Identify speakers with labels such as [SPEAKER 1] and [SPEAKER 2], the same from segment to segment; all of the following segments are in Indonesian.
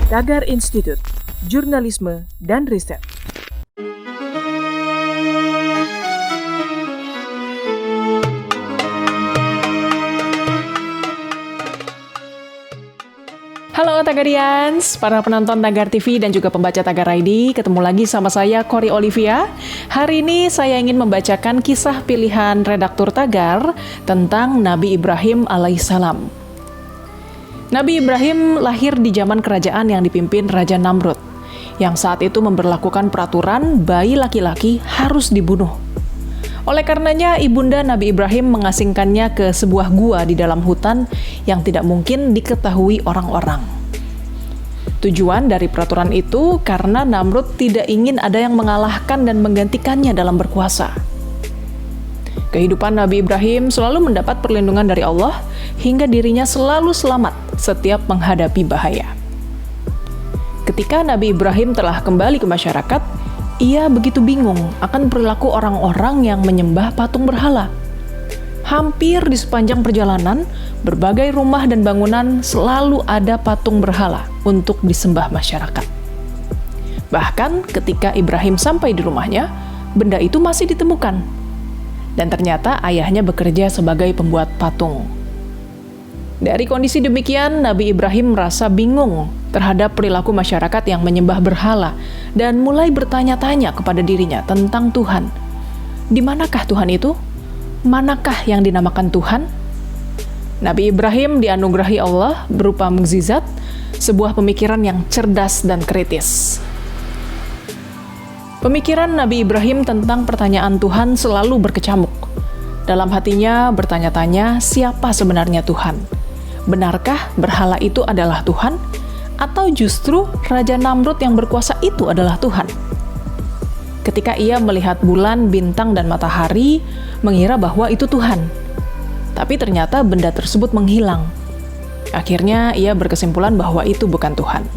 [SPEAKER 1] Tagar Institut, Jurnalisme dan Riset.
[SPEAKER 2] Halo Tagarians, para penonton Tagar TV dan juga pembaca Tagar ID, ketemu lagi sama saya Kori Olivia. Hari ini saya ingin membacakan kisah pilihan redaktur Tagar tentang Nabi Ibrahim alaihissalam. Nabi Ibrahim lahir di zaman kerajaan yang dipimpin Raja Namrud, yang saat itu memberlakukan peraturan bayi laki-laki harus dibunuh. Oleh karenanya, ibunda Nabi Ibrahim mengasingkannya ke sebuah gua di dalam hutan yang tidak mungkin diketahui orang-orang. Tujuan dari peraturan itu karena Namrud tidak ingin ada yang mengalahkan dan menggantikannya dalam berkuasa. Kehidupan Nabi Ibrahim selalu mendapat perlindungan dari Allah hingga dirinya selalu selamat setiap menghadapi bahaya. Ketika Nabi Ibrahim telah kembali ke masyarakat, ia begitu bingung akan perilaku orang-orang yang menyembah patung berhala. Hampir di sepanjang perjalanan, berbagai rumah dan bangunan selalu ada patung berhala untuk disembah masyarakat. Bahkan ketika Ibrahim sampai di rumahnya, benda itu masih ditemukan. Dan ternyata ayahnya bekerja sebagai pembuat patung. Dari kondisi demikian, Nabi Ibrahim merasa bingung terhadap perilaku masyarakat yang menyembah berhala dan mulai bertanya-tanya kepada dirinya tentang Tuhan. Di manakah Tuhan itu? Manakah yang dinamakan Tuhan? Nabi Ibrahim dianugerahi Allah berupa mukjizat, sebuah pemikiran yang cerdas dan kritis. Pemikiran Nabi Ibrahim tentang pertanyaan Tuhan selalu berkecamuk. Dalam hatinya bertanya-tanya, siapa sebenarnya Tuhan? Benarkah berhala itu adalah Tuhan? Atau justru Raja Namrud yang berkuasa itu adalah Tuhan? Ketika ia melihat bulan, bintang, dan matahari, mengira bahwa itu Tuhan. Tapi ternyata benda tersebut menghilang. Akhirnya ia berkesimpulan bahwa itu bukan Tuhan.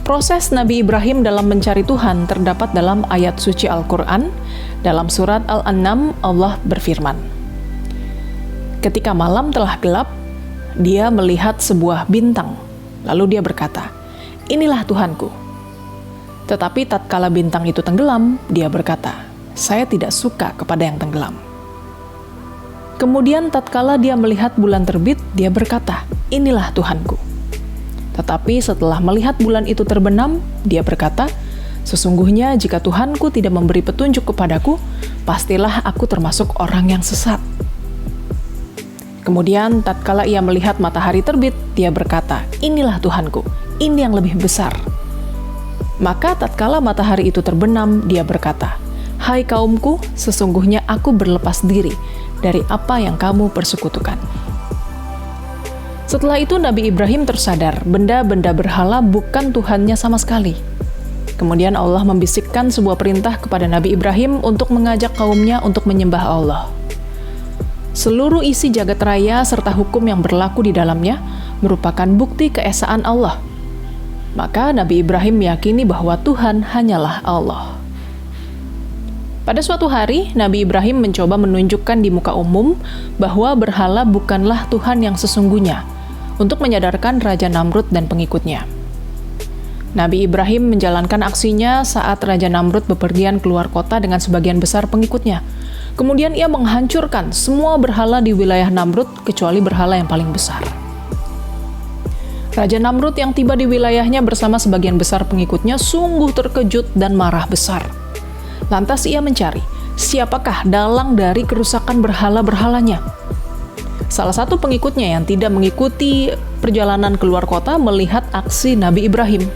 [SPEAKER 2] Proses Nabi Ibrahim dalam mencari Tuhan terdapat dalam ayat suci Al-Quran. Dalam surat Al-An'am, Allah berfirman, "Ketika malam telah gelap, dia melihat sebuah bintang. Lalu dia berkata, 'Inilah Tuhanku.' Tetapi tatkala bintang itu tenggelam, dia berkata, 'Saya tidak suka kepada yang tenggelam.' Kemudian tatkala dia melihat bulan terbit, dia berkata, 'Inilah Tuhanku.' Tetapi setelah melihat bulan itu terbenam, dia berkata, 'Sesungguhnya jika Tuhanku tidak memberi petunjuk kepadaku, pastilah aku termasuk orang yang sesat.' Kemudian tatkala ia melihat matahari terbit, dia berkata, 'Inilah Tuhanku, ini yang lebih besar.' Maka tatkala matahari itu terbenam, dia berkata, 'Hai kaumku, sesungguhnya aku berlepas diri dari apa yang kamu persekutukan.' Setelah itu Nabi Ibrahim tersadar benda-benda berhala bukan Tuhannya sama sekali. Kemudian Allah membisikkan sebuah perintah kepada Nabi Ibrahim untuk mengajak kaumnya untuk menyembah Allah. Seluruh isi jagat raya serta hukum yang berlaku di dalamnya merupakan bukti keesaan Allah. Maka Nabi Ibrahim meyakini bahwa Tuhan hanyalah Allah. Pada suatu hari, Nabi Ibrahim mencoba menunjukkan di muka umum bahwa berhala bukanlah Tuhan yang sesungguhnya, untuk menyadarkan Raja Namrud dan pengikutnya. Nabi Ibrahim menjalankan aksinya saat Raja Namrud bepergian keluar kota dengan sebagian besar pengikutnya. Kemudian ia menghancurkan semua berhala di wilayah Namrud kecuali berhala yang paling besar. Raja Namrud yang tiba di wilayahnya bersama sebagian besar pengikutnya sungguh terkejut dan marah besar. Lantas ia mencari, siapakah dalang dari kerusakan berhala-berhalanya? Salah satu pengikutnya yang tidak mengikuti perjalanan keluar kota melihat aksi Nabi Ibrahim.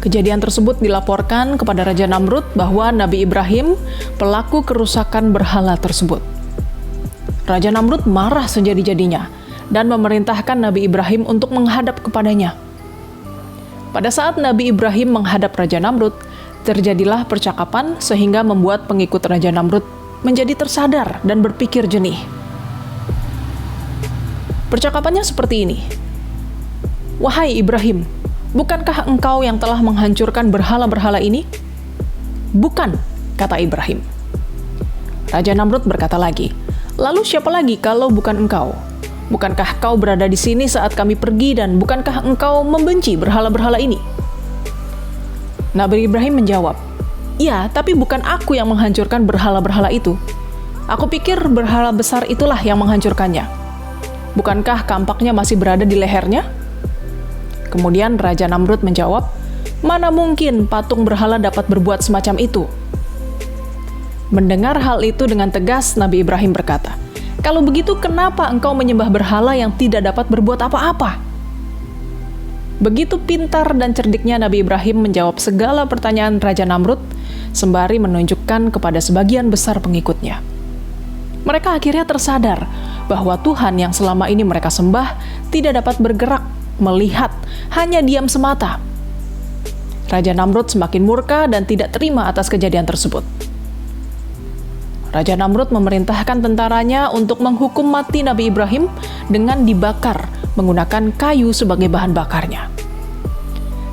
[SPEAKER 2] Kejadian tersebut dilaporkan kepada Raja Namrud bahwa Nabi Ibrahim pelaku kerusakan berhala tersebut. Raja Namrud marah sejadi-jadinya dan memerintahkan Nabi Ibrahim untuk menghadap kepadanya. Pada saat Nabi Ibrahim menghadap Raja Namrud, terjadilah percakapan sehingga membuat pengikut Raja Namrud menjadi tersadar dan berpikir jernih. Percakapannya seperti ini, "Wahai Ibrahim, bukankah engkau yang telah menghancurkan berhala-berhala ini?" "Bukan," kata Ibrahim. Raja Namrud berkata lagi, "Lalu siapa lagi kalau bukan engkau? Bukankah kau berada di sini saat kami pergi dan bukankah engkau membenci berhala-berhala ini?" Nabi Ibrahim menjawab, "Iya, tapi bukan aku yang menghancurkan berhala-berhala itu. Aku pikir berhala besar itulah yang menghancurkannya. Bukankah kampaknya masih berada di lehernya?" Kemudian Raja Namrud menjawab, "Mana mungkin patung berhala dapat berbuat semacam itu?" Mendengar hal itu dengan tegas, Nabi Ibrahim berkata, "Kalau begitu, kenapa engkau menyembah berhala yang tidak dapat berbuat apa-apa?" Begitu pintar dan cerdiknya Nabi Ibrahim menjawab segala pertanyaan Raja Namrud, sembari menunjukkan kepada sebagian besar pengikutnya. Mereka akhirnya tersadar bahwa Tuhan yang selama ini mereka sembah tidak dapat bergerak, melihat, hanya diam semata. Raja Namrud semakin murka dan tidak terima atas kejadian tersebut. Raja Namrud memerintahkan tentaranya untuk menghukum mati Nabi Ibrahim dengan dibakar menggunakan kayu sebagai bahan bakarnya.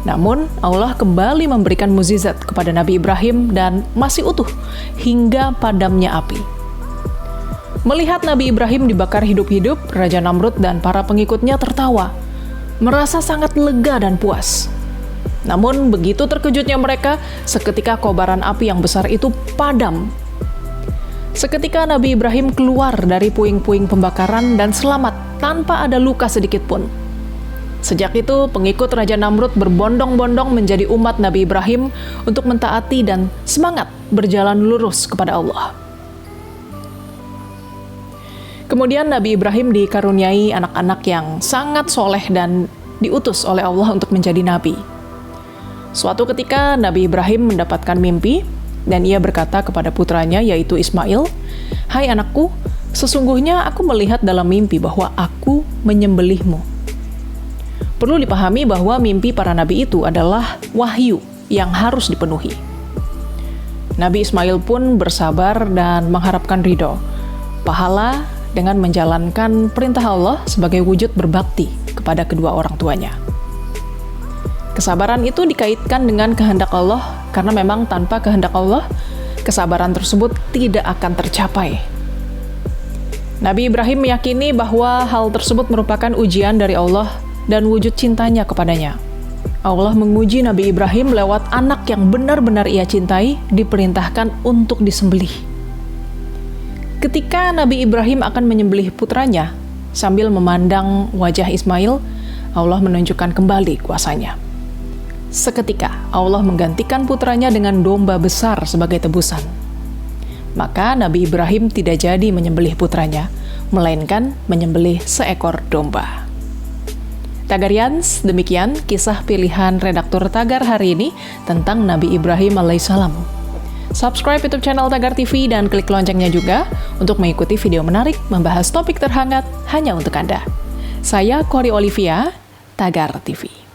[SPEAKER 2] Namun, Allah kembali memberikan mukjizat kepada Nabi Ibrahim dan masih utuh hingga padamnya api. Melihat Nabi Ibrahim dibakar hidup-hidup, Raja Namrud dan para pengikutnya tertawa, merasa sangat lega dan puas. Namun, begitu terkejutnya mereka, seketika kobaran api yang besar itu padam. Seketika Nabi Ibrahim keluar dari puing-puing pembakaran dan selamat tanpa ada luka sedikit pun. Sejak itu, pengikut Raja Namrud berbondong-bondong menjadi umat Nabi Ibrahim untuk mentaati dan semangat berjalan lurus kepada Allah. Kemudian Nabi Ibrahim dikaruniai anak-anak yang sangat soleh dan diutus oleh Allah untuk menjadi nabi. Suatu ketika Nabi Ibrahim mendapatkan mimpi, dan ia berkata kepada putranya yaitu Ismail, "Hai anakku, sesungguhnya aku melihat dalam mimpi bahwa aku menyembelihmu." Perlu dipahami bahwa mimpi para nabi itu adalah wahyu yang harus dipenuhi. Nabi Ismail pun bersabar dan mengharapkan ridho, pahala dengan menjalankan perintah Allah sebagai wujud berbakti kepada kedua orang tuanya. Kesabaran itu dikaitkan dengan kehendak Allah, karena memang tanpa kehendak Allah, kesabaran tersebut tidak akan tercapai. Nabi Ibrahim meyakini bahwa hal tersebut merupakan ujian dari Allah dan wujud cintanya kepadanya. Allah menguji Nabi Ibrahim lewat anak yang benar-benar ia cintai, diperintahkan untuk disembelih. Ketika Nabi Ibrahim akan menyembelih putranya, sambil memandang wajah Ismail, Allah menunjukkan kembali kuasanya. Seketika Allah menggantikan putranya dengan domba besar sebagai tebusan. Maka Nabi Ibrahim tidak jadi menyembelih putranya, melainkan menyembelih seekor domba. Tagarians, demikian kisah pilihan redaktur Tagar hari ini tentang Nabi Ibrahim alaihissalam. Subscribe YouTube channel Tagar TV dan klik loncengnya juga untuk mengikuti video menarik membahas topik terhangat hanya untuk Anda. Saya Kori Olivia, Tagar TV.